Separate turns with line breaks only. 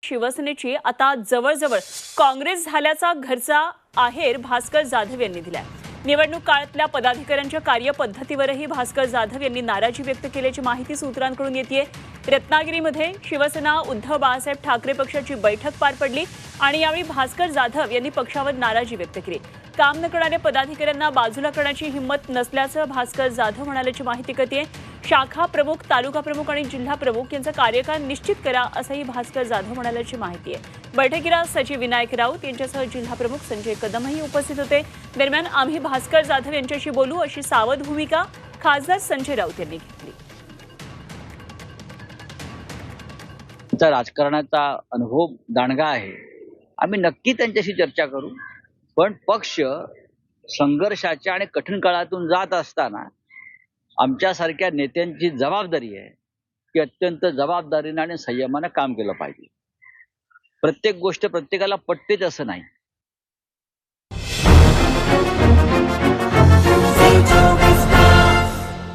शिवसेनेची आता जवळजवळ काँग्रेस झाल्याचा घरचा आहेर भास्कर जाधव यांनी दिलाय। निवडणूक काळातल्या पदाधिकाऱ्यांच्या कार्यपद्धतीवरही भास्कर जाधव यांनी नाराजी व्यक्त केल्याची माहिती सूत्रांकडून येतेय। रत्नागिरीमध्ये शिवसेना उद्धव बाळासाहेब ठाकरे पक्षाची बैठक पार पडली आणि यावेळी भास्कर जाधव यांनी पक्षावर नाराजी व्यक्त केली। काम न करणाऱ्या पदाधिकाऱ्यांना बाजूला करण्याची हिंमत नसल्याचं भास्कर जाधव म्हणाल्याची माहिती कळतेय। शाखा प्रमुख, तालुका प्रमुख आणि जिल्हा प्रमुख यांचा कार्यकाळ निश्चित करा असंही भास्कर जाधव म्हणाल्याची माहिती आहे। बैठकीला सचिव विनायक राऊत यांच्यासह जिल्हा प्रमुख संजय कदमही उपस्थित होते। दरम्यान आम्ही भास्कर जाधव यांच्याशी बोलू अशी सावध भूमिका खासदार संजय राऊत यांनी घेतली।
राजकारणाचा अनुभव दांडगा आहे, आम्ही नक्की त्यांच्याशी चर्चा करू। पण पक्ष संघर्षाच्या आणि कठीण काळातून जात असताना आमच्यासारख्या नेत्यांची जबाबदारी आहे की अत्यंत जबाबदारीने आणि संयमाने काम केलं पाहिजे। प्रत्येक गोष्ट प्रत्येकाला पटतेच असं नाही।